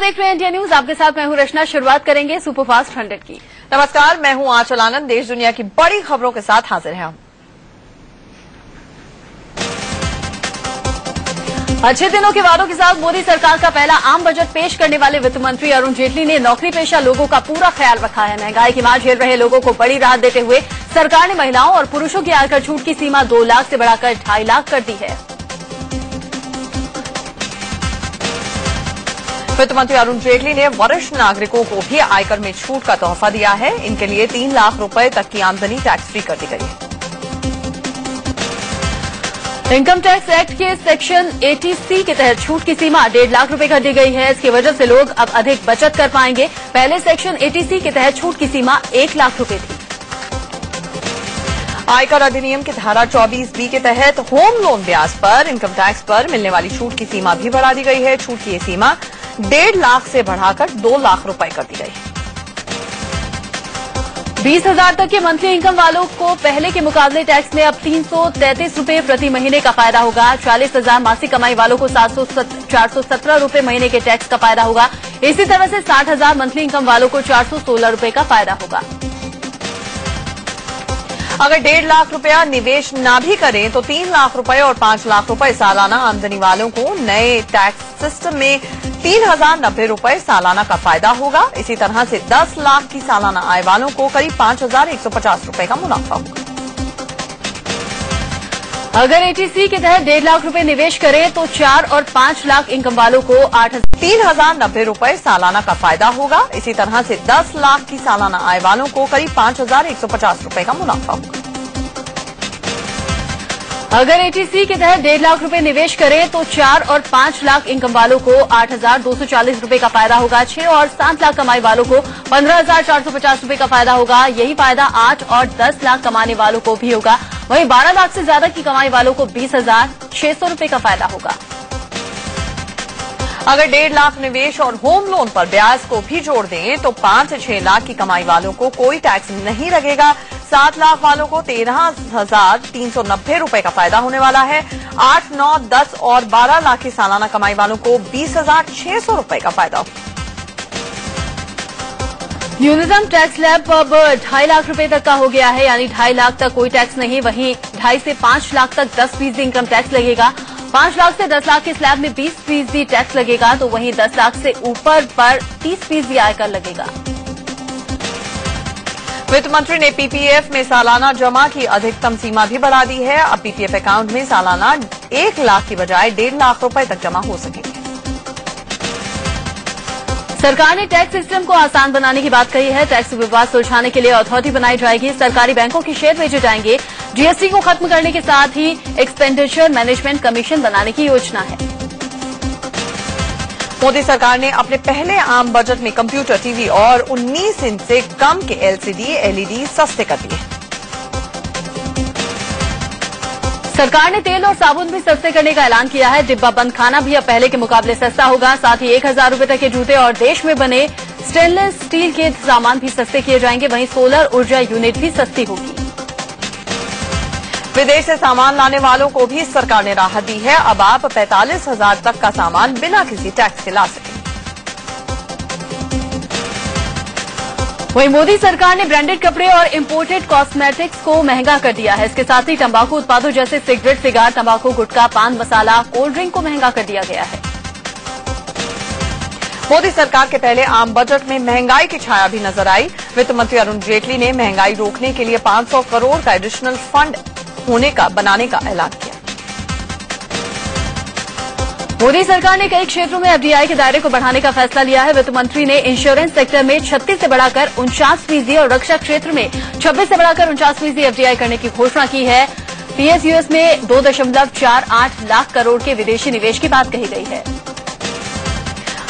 देख रहे हैं इंडिया न्यूज। आपके साथ मैं हूं रचना। शुरुआत करेंगे सुपरफास्ट 100 की। नमस्कार, मैं हूं आंचल आनंद। देश दुनिया की बड़ी खबरों के साथ हाजिर हैं हम। अच्छे दिनों के वादों के साथ मोदी सरकार का पहला आम बजट पेश करने वाले वित्त मंत्री अरुण जेटली ने नौकरी पेशा लोगों का पूरा ख्याल रखा है। महंगाई की मार झेल रहे लोगों को बड़ी राहत देते हुए सरकार ने महिलाओं और पुरुषों की आयकर छूट की सीमा 2 लाख से बढ़ाकर 2.5 लाख कर दी है। वित्त मंत्री अरुण जेटली ने वरिष्ठ नागरिकों को भी आयकर में छूट का तोहफा दिया है। इनके लिए 3 लाख रुपए तक की आमदनी टैक्स फ्री कर दी गई है। इनकम टैक्स एक्ट के सेक्शन 80C के तहत छूट की सीमा 1.5 लाख रुपए कर दी गई है। इसकी वजह से लोग अब अधिक बचत कर पाएंगे। पहले सेक्शन 80C के तहत छूट की सीमा 1 लाख रुपए थी। आयकर अधिनियम की धारा 24B के तहत होम लोन ब्याज पर इनकम टैक्स पर मिलने वाली छूट की सीमा भी बढ़ा दी गई है। छूट की ये सीमा 1.5 लाख से बढ़ाकर 2 लाख रुपए कर दी गई है। 20,000 तक के मंथली इनकम वालों को पहले के मुकाबले टैक्स में अब 333 रुपए प्रति महीने का फायदा होगा। 40,000 मासिक कमाई वालों को 417 रुपए महीने के टैक्स का फायदा होगा। इसी तरह से 60,000 मंथली इनकम वालों को 416 रुपए का फायदा होगा। अगर 1.5 लाख रुपया निवेश ना भी करें तो 3 लाख रुपए और 5 लाख रुपए सालाना आमदनी वालों को नए टैक्स सिस्टम में 3,090 रुपए सालाना का फायदा होगा। इसी तरह से 10 लाख की सालाना आय वालों को करीब 5,150 रुपए का मुनाफा होगा। अगर 80C के तहत 1.5 लाख रुपए निवेश करें तो 4 और 5 लाख इनकम वालों को 3,090 रुपए सालाना का फायदा होगा। इसी तरह से 10 लाख की सालाना आय वालों को करीब 5,150 रुपए का मुनाफा होगा। अगर 80C के तहत 1.5 लाख रुपए निवेश करें तो 4 और 5 लाख इनकम वालों को 8,240 रुपए का फायदा होगा। 6 और 7 लाख कमाई वालों को 15,450 रुपए का फायदा होगा। यही फायदा 8 और 10 लाख कमाने वालों को भी होगा। वहीं 12 लाख से ज्यादा की कमाई वालों को 20,600 रुपए का फायदा होगा। अगर 1.5 लाख निवेश और होम लोन पर ब्याज को भी जोड़ दें तो 5 से 6 लाख की कमाई वालों को कोई टैक्स नहीं लगेगा। 7 लाख वालों को 13,390 रुपए का फायदा होने वाला है। 8, 9, 10 और 12 लाख की सालाना कमाई वालों को 20,600 रुपए का फायदा होगा। न्यूनतम टैक्स स्लैब अब 2.5 लाख रुपए तक का हो गया है, यानी 2.5 लाख तक कोई टैक्स नहीं। वहीं 2.5 से 5 लाख तक 10% इनकम टैक्स लगेगा। 5 लाख से 10 लाख के स्लैब में 20% टैक्स लगेगा, तो वहीं 10 लाख से ऊपर पर 30% आयकर लगेगा। वित्त मंत्री ने पीपीएफ में सालाना जमा की अधिकतम सीमा भी बढ़ा दी है। अब पीपीएफ अकाउंट में सालाना 1 लाख की बजाय 1.5 लाख रुपए तक जमा हो सकेंगे। सरकार ने टैक्स सिस्टम को आसान बनाने की बात कही है। टैक्स विवाद सुलझाने के लिए अथॉरिटी बनाई जाएगी। सरकारी बैंकों के शेयर भेजे जाएंगे। जीएसटी को खत्म करने के साथ ही एक्सपेंडिचर मैनेजमेंट कमीशन बनाने की योजना है। मोदी सरकार ने अपने पहले आम बजट में कंप्यूटर, टीवी और 19 इंच से कम के एलसीडी, एलईडी सस्ते कर दिए। सरकार ने तेल और साबुन भी सस्ते करने का ऐलान किया है। डिब्बा बंद खाना भी अब पहले के मुकाबले सस्ता होगा। साथ ही 1,000 रुपए तक के जूते और देश में बने स्टेनलेस स्टील के सामान भी सस्ते किए जाएंगे। वहीं सोलर ऊर्जा यूनिट भी सस्ती होगी। विदेश से सामान लाने वालों को भी सरकार ने राहत दी है। अब आप 45,000 तक का सामान बिना किसी टैक्स के ला सकेंगे। वहीं मोदी सरकार ने ब्रांडेड कपड़े और इंपोर्टेड कॉस्मेटिक्स को महंगा कर दिया है। इसके साथ ही तंबाकू उत्पादों जैसे सिगरेट, सिगार, तंबाकू, गुटखा, पान मसाला, कोल्ड ड्रिंक को महंगा कर दिया गया है। मोदी सरकार के पहले आम बजट में महंगाई की छाया भी नजर आई। वित्त मंत्री अरुण जेटली ने महंगाई रोकने के लिए 500 करोड़ का एडिशनल फंड बनाने का ऐलान किया। मोदी सरकार ने कई क्षेत्रों में एफडीआई के दायरे को बढ़ाने का फैसला लिया है। वित्त मंत्री ने इंश्योरेंस सेक्टर में 36 से बढ़ाकर 49% और रक्षा क्षेत्र में 26 से बढ़ाकर 49% एफडीआई करने की घोषणा की है। पीएसयूएस में 2.48 लाख करोड़ के विदेशी निवेश की बात कही गई है।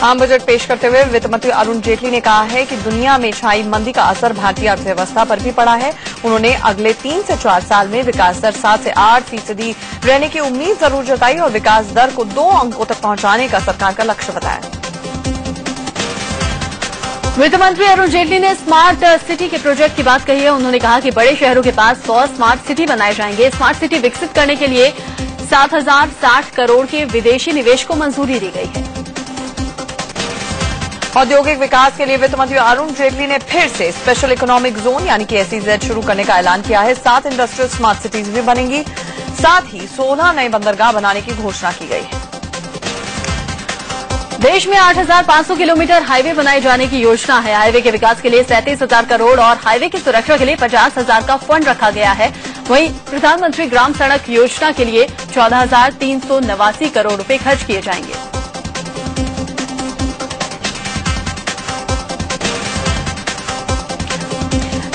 आम बजट पेश करते हुए वित्त मंत्री अरुण जेटली ने कहा है कि दुनिया में छाई मंदी का असर भारतीय अर्थव्यवस्था पर भी पड़ा है। उन्होंने अगले 3 से 4 साल में विकास दर 7 से 8% रहने की उम्मीद जरूर जताई और विकास दर को 2 अंकों तक पहुंचाने का सरकार का लक्ष्य बताया। वित्त मंत्री अरुण जेटली ने स्मार्ट सिटी के प्रोजेक्ट की बात कही है। उन्होंने कहा कि बड़े शहरों के पास 100 स्मार्ट सिटी बनाए जाएंगे। स्मार्ट सिटी विकसित करने के लिए 7,060 करोड़ के विदेशी निवेश को मंजूरी दी गई है। औद्योगिक विकास के लिए वित्त मंत्री अरुण जेटली ने फिर से स्पेशल इकोनॉमिक जोन यानी कि SEZ शुरू करने का ऐलान किया है। 7 इंडस्ट्रियल स्मार्ट सिटीज भी बनेंगी, साथ ही 16 नए बंदरगाह बनाने की घोषणा की गई है। देश में 8,500 किलोमीटर हाईवे बनाए जाने की योजना है। हाईवे के विकास के लिए 37,000 करोड़ और हाईवे की सुरक्षा के लिए 50,000 का फंड रखा गया है। वहीं प्रधानमंत्री ग्राम सड़क योजना के लिए 14,389 करोड़ रुपए खर्च किए जाएंगे।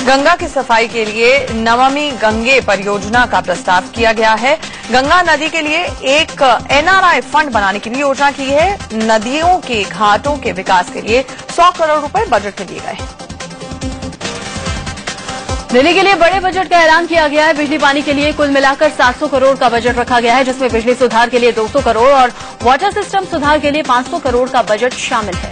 गंगा की सफाई के लिए नमामि गंगे परियोजना का प्रस्ताव किया गया है। गंगा नदी के लिए एक NRI फंड बनाने की भी योजना की है। नदियों के घाटों के विकास के लिए 100 करोड़ रुपए बजट में दिए गए हैं। दिल्ली के लिए बड़े बजट का ऐलान किया गया है। बिजली पानी के लिए कुल मिलाकर 700 करोड़ का बजट रखा गया है, जिसमें बिजली सुधार के लिए 200 करोड़ और वाटर सिस्टम सुधार के लिए 500 करोड़ का बजट शामिल है।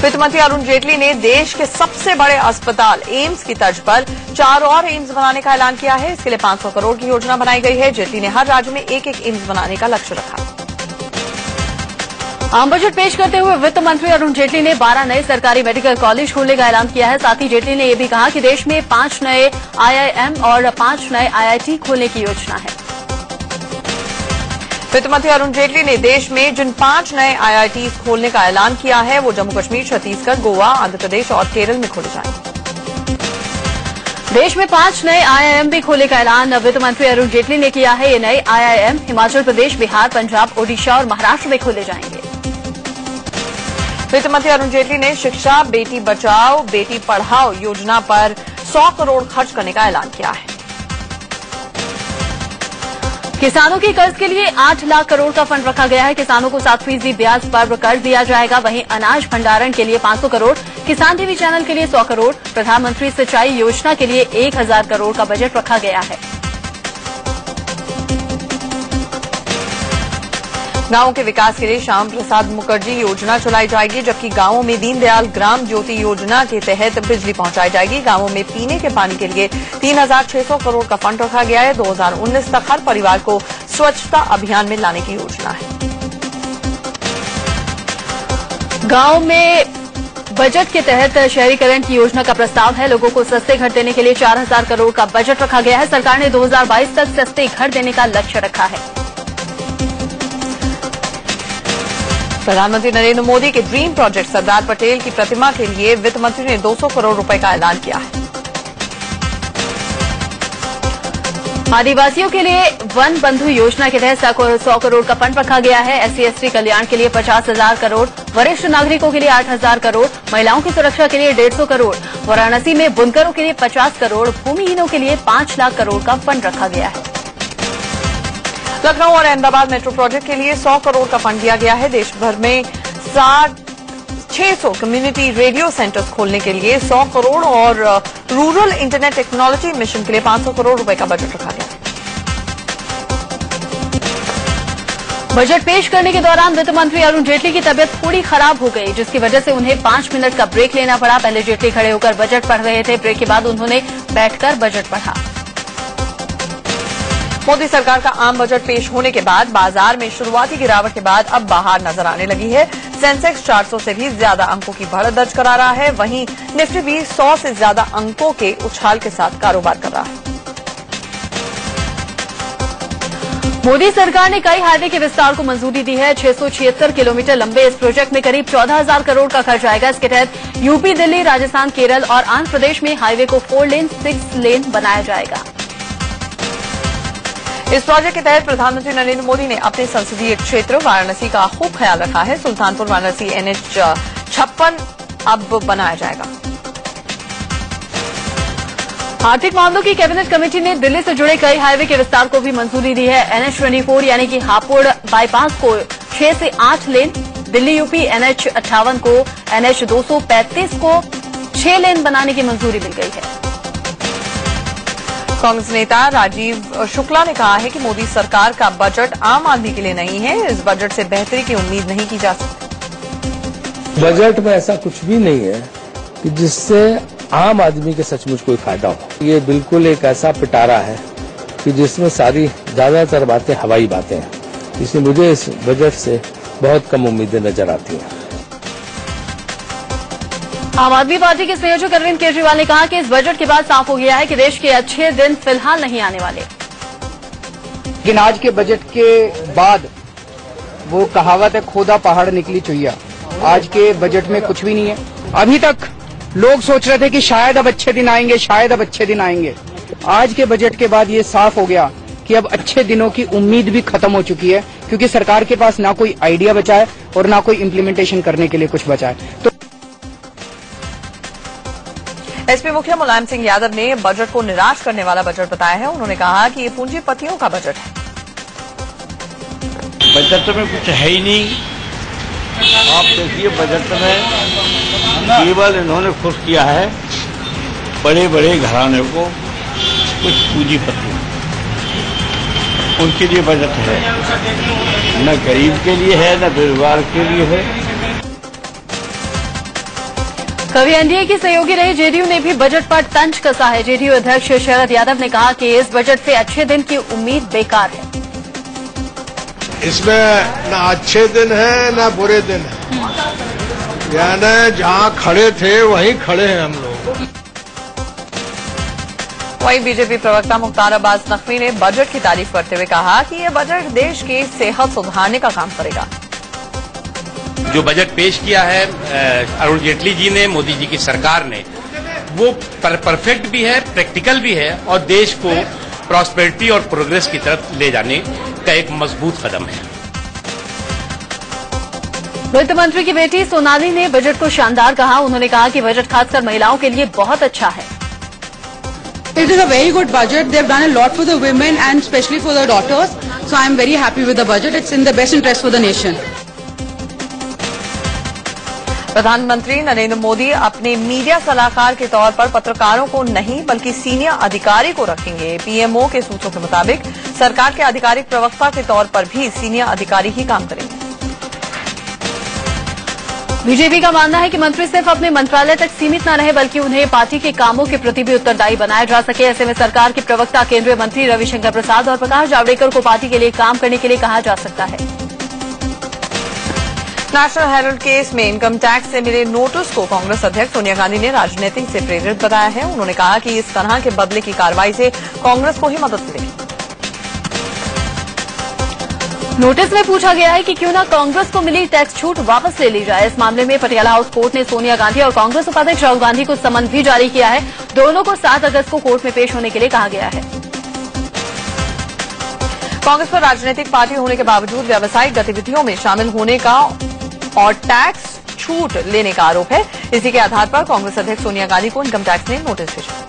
वित्त मंत्री अरुण जेटली ने देश के सबसे बड़े अस्पताल एम्स की तर्ज पर 4 और एम्स बनाने का ऐलान किया है। इसके लिए 500 करोड़ की योजना बनाई गई है। जेटली ने हर राज्य में एक एम्स बनाने का लक्ष्य रखा। आम बजट पेश करते हुए वित्त मंत्री अरुण जेटली ने 12 नए सरकारी मेडिकल कॉलेज खोलने का ऐलान किया है। साथ ही जेटली ने यह भी कहा कि देश में 5 नए IIM और 5 नए IIT खोलने की योजना है। वित्त मंत्री अरुण जेटली ने देश में जिन 5 नए IITs खोलने का ऐलान किया है वो जम्मू कश्मीर, छत्तीसगढ़, गोवा, आंध्र प्रदेश और केरल में खोले जाएंगे। देश में 5 नए IIM भी खोलने का ऐलान वित्त मंत्री अरुण जेटली ने किया है। ये नए IIM हिमाचल प्रदेश, बिहार, पंजाब, ओडिशा और महाराष्ट्र में खोले जाएंगे। वित्त मंत्री अरुण जेटली ने शिक्षा, बेटी बचाओ बेटी पढ़ाओ योजना पर 100 करोड़ खर्च करने का ऐलान किया है। किसानों के कर्ज के लिए 8 लाख करोड़ का फंड रखा गया है। किसानों को 7% ब्याज पर कर्ज दिया जाएगा। वहीं अनाज भंडारण के लिए 500 करोड़, किसान टीवी चैनल के लिए 100 करोड़, प्रधानमंत्री सिंचाई योजना के लिए 1,000 करोड़ का बजट रखा गया है। गांवों के विकास के लिए श्याम प्रसाद मुखर्जी योजना चलाई जाएगी, जबकि गांवों में दीनदयाल ग्राम ज्योति योजना के तहत बिजली पहुंचाई जाएगी। गांवों में पीने के पानी के लिए 3,600 करोड़ का फंड रखा गया है। 2019 तक हर परिवार को स्वच्छता अभियान में लाने की योजना है। गांव में बजट के तहत शहरीकरण की योजना का प्रस्ताव है। लोगों को सस्ते घर देने के लिए 4,000 करोड़ का बजट रखा गया है। सरकार ने 2022 तक सस्ते घर देने का लक्ष्य रखा है। प्रधानमंत्री नरेंद्र मोदी के ड्रीम प्रोजेक्ट सरदार पटेल की प्रतिमा के लिए वित्त मंत्री ने 200 करोड़ रुपए का ऐलान किया है। आदिवासियों के लिए वन बंधु योजना के तहत 100 करोड़ का फंड रखा गया है। SC/ST कल्याण के लिए 50,000 करोड़, वरिष्ठ नागरिकों के लिए 8,000 करोड़, महिलाओं की सुरक्षा के लिए 150 करोड़, वाराणसी में बुनकरों के लिए 50 करोड़, भूमिहीनों के लिए 5 लाख करोड़ का फंड रखा गया है। लखनऊ और अहमदाबाद मेट्रो प्रोजेक्ट के लिए 100 करोड़ का फंड दिया गया है। देश भर में 600 कम्युनिटी रेडियो सेंटर्स खोलने के लिए 100 करोड़ और रूरल इंटरनेट टेक्नोलॉजी मिशन के लिए 500 करोड़ रुपए का बजट रखा गया। बजट पेश करने के दौरान वित्त मंत्री अरुण जेटली की तबियत थोड़ी खराब हो गई, जिसकी वजह से उन्हें 5 मिनट का ब्रेक लेना पड़ा। पहले जेटली खड़े होकर बजट पढ़ रहे थे। ब्रेक के बाद उन्होंने बैठकर बजट पढ़ा। मोदी सरकार का आम बजट पेश होने के बाद बाजार में शुरुआती गिरावट के बाद अब बाहर नजर आने लगी है। सेंसेक्स 400 से भी ज्यादा अंकों की बढ़त दर्ज करा रहा है। वहीं निफ्टी भी 100 से ज्यादा अंकों के उछाल के साथ कारोबार कर रहा है। मोदी सरकार ने कई हाईवे के विस्तार को मंजूरी दी है। 676 किलोमीटर लंबे इस प्रोजेक्ट में करीब 14,000 करोड़ का खर्च आएगा। इसके तहत यूपी, दिल्ली, राजस्थान, केरल और आंध्र प्रदेश में हाईवे को 4 लेन 6 लेन बनाया जाएगा। इस प्रोजेक्ट के तहत प्रधानमंत्री नरेंद्र मोदी ने अपने संसदीय क्षेत्र वाराणसी का खूब ख्याल रखा है। सुल्तानपुर वाराणसी NH56 अब बनाया जाएगा। आर्थिक मामलों की कैबिनेट कमेटी ने दिल्ली से जुड़े कई हाईवे के विस्तार को भी मंजूरी दी है। NH24 यानी कि हापुड़ बाईपास को 6 से 8 लेन, दिल्ली यूपी NH58 को, NH235 को 6 लेन बनाने की मंजूरी मिल गई है। कांग्रेस नेता राजीव शुक्ला ने कहा है कि मोदी सरकार का बजट आम आदमी के लिए नहीं है। इस बजट से बेहतरी की उम्मीद नहीं की जा सकती। बजट में ऐसा कुछ भी नहीं है कि जिससे आम आदमी के सचमुच कोई फायदा हो। ये बिल्कुल एक ऐसा पिटारा है कि जिसमें सारी ज्यादातर बातें हवाई बातें हैं। इसलिए मुझे इस बजट से बहुत कम उम्मीदें नजर आती हैं। आम आदमी पार्टी के संयोजक अरविंद केजरीवाल ने कहा कि इस बजट के बाद साफ हो गया है कि देश के अच्छे दिन फिलहाल नहीं आने वाले। लेकिन आज के बजट के बाद वो कहावत है, खोदा पहाड़ निकली चुहिया। आज के बजट में कुछ भी नहीं है। अभी तक लोग सोच रहे थे कि शायद अब अच्छे दिन आएंगे, शायद अब अच्छे दिन आएंगे। आज के बजट के बाद ये साफ हो गया कि अब अच्छे दिनों की उम्मीद भी खत्म हो चुकी है, क्योंकि सरकार के पास ना कोई आइडिया बचा है और ना कोई इम्प्लीमेंटेशन करने के लिए कुछ बचा है। तो एसपी मुखिया मुलायम सिंह यादव ने बजट को निराश करने वाला बजट बताया है। उन्होंने कहा कि ये पूंजीपतियों का बजट है। बजट में कुछ है ही नहीं। आप देखिए, बजट में केवल इन्होंने खुश किया है बड़े बड़े घराने को, कुछ पूंजीपति, उनके लिए बजट है। न गरीब के लिए है, न बेरोजगार के लिए है। कभी एनडीए की सहयोगी रही जेडीयू ने भी बजट पर तंज कसा है। जेडीयू अध्यक्ष शरद यादव ने कहा कि इस बजट से अच्छे दिन की उम्मीद बेकार है। इसमें न अच्छे दिन है न बुरे दिन है, यानी जहां खड़े थे वहीं खड़े हैं हम लोग। वहीं बीजेपी प्रवक्ता मुख्तार अब्बास नकवी ने बजट की तारीफ करते हुए कहा कि यह बजट देश की सेहत सुधारने का काम करेगा। जो बजट पेश किया है अरुण जेटली जी ने, मोदी जी की सरकार ने, वो परफेक्ट भी है, प्रैक्टिकल भी है और देश को प्रॉस्पेरिटी और प्रोग्रेस की तरफ ले जाने का एक मजबूत कदम है। वित्त मंत्री की बेटी सोनाली ने बजट को शानदार कहा। उन्होंने कहा कि बजट खासकर महिलाओं के लिए बहुत अच्छा है। It is a very good budget. They have done a lot for the women and especially for the daughters. So I am very happy with the budget. It's in the best interest for the nation. प्रधानमंत्री नरेंद्र मोदी अपने media सलाहकार के तौर पर पत्रकारों को नहीं बल्कि सीनियर अधिकारी को रखेंगे। पीएमओ के सूत्रों के मुताबिक सरकार के आधिकारिक प्रवक्ता के तौर पर भी सीनियर अधिकारी ही काम करेंगे। बीजेपी का मानना है कि मंत्री सिर्फ अपने मंत्रालय तक सीमित न रहे बल्कि उन्हें पार्टी के कामों के प्रति भी उत्तरदायी बनाया जा सके। ऐसे में सरकार के प्रवक्ता केंद्रीय मंत्री रविशंकर प्रसाद और प्रकाश जावड़ेकर को पार्टी के लिए काम करने के लिए कहा जा सकता है। नेशनल हेराल्ड केस में इनकम टैक्स से मिले नोटिस को कांग्रेस अध्यक्ष सोनिया गांधी ने राजनीतिक से प्रेरित बताया है। उन्होंने कहा कि इस तरह के बदले की कार्रवाई से कांग्रेस को ही मदद मिलेगी। नोटिस में पूछा गया है कि क्यों न कांग्रेस को मिली टैक्स छूट वापस ले ली जाए। इस मामले में पटियाला हाउस कोर्ट ने सोनिया गांधी और कांग्रेस उपाध्यक्ष राहुल गांधी को समन भी जारी किया है। दोनों को 7 अगस्त को कोर्ट में पेश होने के लिए कहा गया है। कांग्रेस पर राजनीतिक पार्टी होने के बावजूद व्यावसायिक गतिविधियों में शामिल होने का और टैक्स छूट लेने का आरोप है। इसी के आधार पर कांग्रेस अध्यक्ष सोनिया गांधी को इनकम टैक्स ने नोटिस भेजा।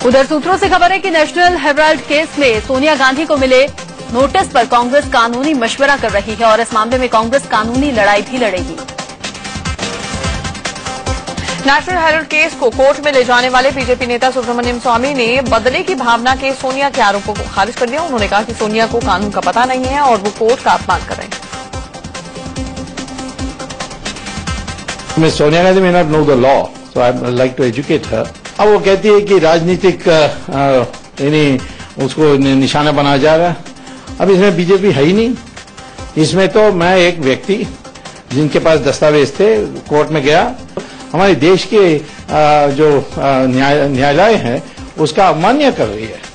उधर सूत्रों से खबर है कि नेशनल हेराल्ड केस में सोनिया गांधी को मिले नोटिस पर कांग्रेस कानूनी मशवरा कर रही है और इस मामले में कांग्रेस कानूनी लड़ाई भी लड़ेगी। नेशनल हेराल्ड केस को कोर्ट में ले जाने वाले बीजेपी नेता सुब्रमण्यम स्वामी ने बदले की भावना के सोनिया के आरोपों को खारिज कर दिया। उन्होंने कहा कि सोनिया को कानून का पता नहीं है और वो कोर्ट का अपमान कर रहे हैं। Miss Sonia Gandhi may not know the law, so I would like to educate her. अब वो कहती है कि राजनीतिक उसको निशाना बनाया जा रहा है। अब इसमें बीजेपी है ही नहीं। इसमें तो मैं एक व्यक्ति जिनके पास दस्तावेज थे कोर्ट में गया, हमारे देश के जो न्यायालय है उसका अवमानना कर रही है।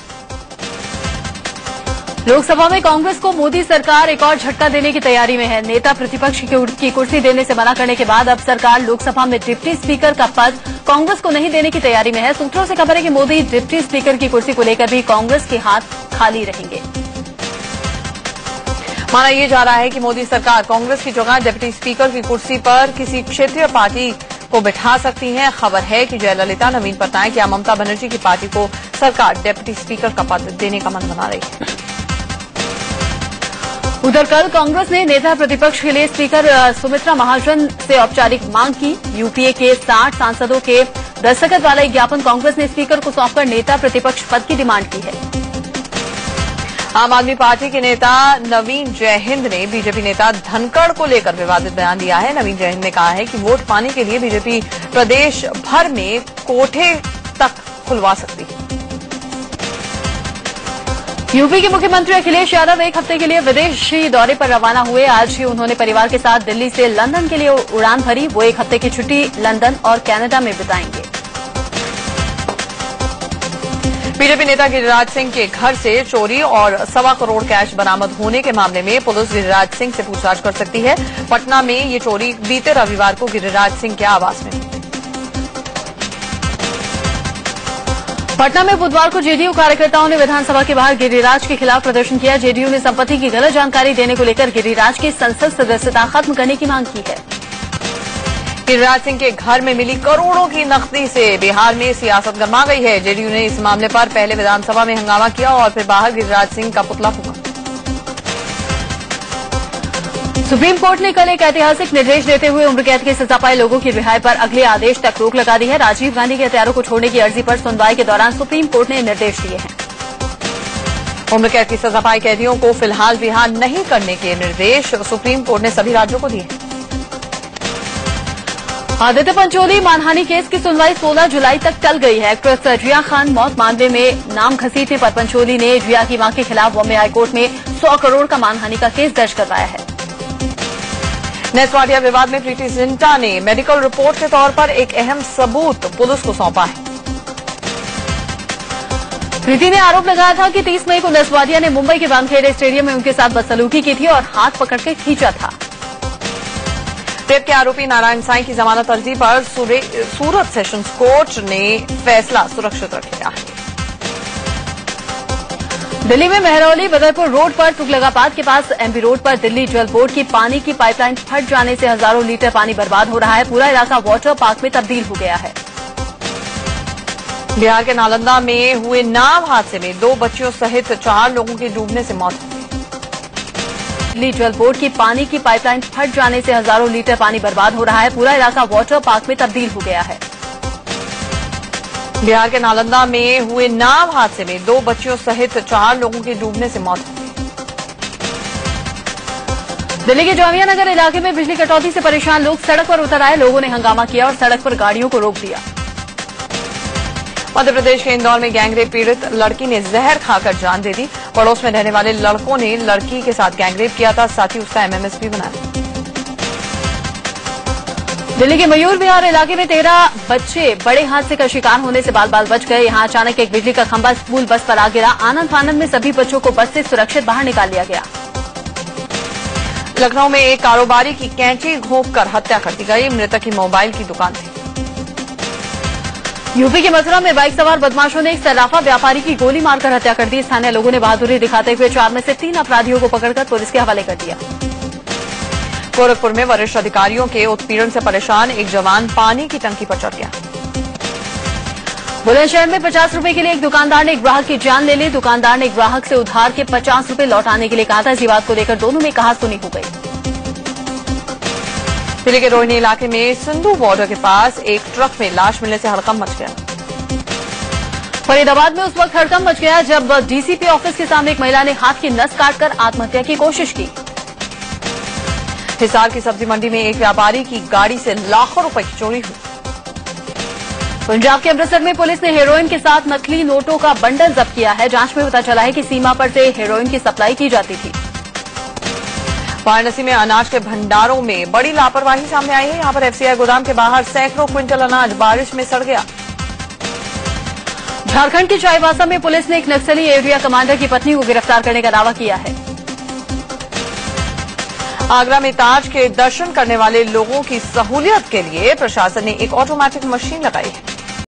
लोकसभा में कांग्रेस को मोदी सरकार एक और झटका देने की तैयारी में है। नेता प्रतिपक्ष की कुर्सी देने से मना करने के बाद अब सरकार लोकसभा में डिप्टी स्पीकर का पद कांग्रेस को नहीं देने की तैयारी में है। सूत्रों से खबर है कि मोदी डिप्टी स्पीकर की कुर्सी को लेकर भी कांग्रेस के हाथ खाली रहेंगे। माना यह जा रहा है कि मोदी सरकार कांग्रेस की जगह डिप्टी स्पीकर की कुर्सी पर किसी क्षेत्रीय पार्टी को बिठा सकती है। खबर है कि जयललिता, नवीन पटनायक या ममता बनर्जी की पार्टी को सरकार डिप्टी स्पीकर का पद देने का मन बना रही है। उधर कल कांग्रेस ने नेता प्रतिपक्ष के लिए स्पीकर सुमित्रा महाजन से औपचारिक मांग की। यूपीए के 60 सांसदों के दस्तखत वाला एक ज्ञापन कांग्रेस ने स्पीकर को सौंपकर नेता प्रतिपक्ष पद की डिमांड की है। आम आदमी पार्टी के नेता नवीन जयहिंद ने बीजेपी नेता धनखड़ को लेकर विवादित बयान दिया है। नवीन जयहिंद ने कहा है कि वोट पाने के लिए बीजेपी प्रदेश भर में कोठे तक खुलवा सकती है। यूपी के मुख्यमंत्री अखिलेश यादव एक हफ्ते के लिए विदेशी दौरे पर रवाना हुए। आज ही उन्होंने परिवार के साथ दिल्ली से लंदन के लिए उड़ान भरी। वो एक हफ्ते की छुट्टी लंदन और कनाडा में बिताएंगे। बीजेपी नेता गिरिराज सिंह के घर से चोरी और 1.25 करोड़ कैश बरामद होने के मामले में पुलिस गिरिराज सिंह से पूछताछ कर सकती है। पटना में ये चोरी बीते रविवार को गिरिराज सिंह के आवास में हुई। पटना में बुधवार को जेडीयू कार्यकर्ताओं ने विधानसभा के बाहर गिरिराज के खिलाफ प्रदर्शन किया। जेडीयू ने संपत्ति की गलत जानकारी देने को लेकर गिरिराज की संसद सदस्यता खत्म करने की मांग की है। गिरिराज सिंह के घर में मिली करोड़ों की नकदी से बिहार में सियासत गरमा गई है। जेडीयू ने इस मामले पर पहले विधानसभा में हंगामा किया और फिर बाहर गिरिराज सिंह का पुतला फूंका। सुप्रीम कोर्ट ने कल एक ऐतिहासिक निर्देश देते हुए उम्र कैद की सजा पाए लोगों की रिहाई पर अगले आदेश तक रोक लगा दी है। राजीव गांधी के हत्यारों को छोड़ने की अर्जी पर सुनवाई के दौरान सुप्रीम कोर्ट ने निर्देश दिए हैं। उम्र कैद की सजा पाए कैदियों को फिलहाल रिहा नहीं करने के निर्देश सुप्रीम कोर्ट ने सभी राज्यों को दिए। आदित्य पंचोली मानहानि केस की सुनवाई 16 जुलाई तक टल गई है। एक्ट्रेस जिया खान मौत मामले में नाम घसीटने पर पंचोली ने जिया की मां के खिलाफ बॉम्बे हाईकोर्ट में 100 करोड़ का मानहानि का केस दर्ज करवाया है। नेसवाडिया विवाद में प्रीति जिंटा ने मेडिकल रिपोर्ट के तौर पर एक अहम सबूत पुलिस को सौंपा है। प्रीति ने आरोप लगाया था कि 30 मई को नेसवाडिया ने मुंबई के वानखेड़े स्टेडियम में उनके साथ बदसलूकी की थी और हाथ पकड़कर खींचा था। रेप के आरोपी नारायण साईं की जमानत अर्जी पर सूरत सेशंस कोर्ट ने फैसला सुरक्षित रखा है। दिल्ली में मेहरौली बदरपुर रोड पर तुगलकाबाद के पास एमबी रोड पर दिल्ली जल बोर्ड की पानी की पाइपलाइन फट जाने से हजारों लीटर पानी बर्बाद हो रहा है। पूरा इलाका वाटर पार्क में तब्दील हो गया है। बिहार के नालंदा में हुए नाव हादसे में 2 बच्चियों सहित 4 लोगों की डूबने से मौत। दिल्ली जल बोर्ड की पानी की पाइपलाइन फट जाने से हजारों लीटर पानी बर्बाद हो रहा है। पूरा इलाका वाटर पार्क में तब्दील हो गया है। बिहार के नालंदा में हुए नाव हादसे में 2 बच्चियों सहित 4 लोगों की डूबने से मौत। दिल्ली के जामिया नगर इलाके में बिजली कटौती से परेशान लोग सड़क पर उतर आए। लोगों ने हंगामा किया और सड़क पर गाड़ियों को रोक दिया। मध्य प्रदेश के इंदौर में गैंगरेप पीड़ित लड़की ने जहर खाकर जान दे दी। पड़ोस में रहने वाले लड़कों ने लड़की के साथ गैंगरेप किया था, साथ ही उसका एमएमएस भी बनाया। दिल्ली के मयूर विहार इलाके में 13 बच्चे बड़े हादसे का शिकार होने से बाल बाल बच गए। यहां अचानक एक बिजली का खंभा स्कूल बस पर आ गिरा। आनंद फानंद में सभी बच्चों को बस से सुरक्षित बाहर निकाल लिया गया। लखनऊ में एक कारोबारी की कैंची घोंपकर हत्या कर दी गई। मृतक की मोबाइल की दुकान थी। यूपी के मथुरा में बाइक सवार बदमाशों ने एक सर्राफा व्यापारी की गोली मारकर हत्या कर दी। स्थानीय लोगों ने बहादुरी दिखाते हुए 4 में से 3 अपराधियों को पकड़कर पुलिस के हवाले कर दिया। गोरखपुर में वरिष्ठ अधिकारियों के उत्पीड़न से परेशान एक जवान पानी की टंकी पर चढ़ गया। बुलंदशहर में 50 रुपए के लिए एक दुकानदार ने एक ग्राहक की जान ले ली। दुकानदार ने ग्राहक से उधार के 50 रुपए लौटाने के लिए कहा था। इसी बात को लेकर दोनों में कहासुनी हो गई। दिल्ली के रोहिणी इलाके में सिंधु बॉर्डर के पास एक ट्रक में लाश मिलने से हड़कंप मच गया। फरीदाबाद में उस वक्त हड़कंप मच गया जब डीसीपी ऑफिस के सामने एक महिला ने हाथ की नस काटकर आत्महत्या की कोशिश की। हिसार की सब्जी मंडी में एक व्यापारी की गाड़ी से लाखों रुपए की चोरी हुई। पंजाब के अमृतसर में पुलिस ने हेरोइन के साथ नकली नोटों का बंडल जब्त किया है। जांच में पता चला है कि सीमा पर से हेरोइन की सप्लाई की जाती थी। वाराणसी में अनाज के भंडारों में बड़ी लापरवाही सामने आई है। यहां पर एफसीआई गोदाम के बाहर सैकड़ों क्विंटल अनाज बारिश में सड़ गया। झारखंड के चाईबासा में पुलिस ने एक नक्सली एरिया कमांडर की पत्नी को गिरफ्तार करने का दावा किया है। आगरा में ताज के दर्शन करने वाले लोगों की सहूलियत के लिए प्रशासन ने एक ऑटोमेटिक मशीन लगाई है।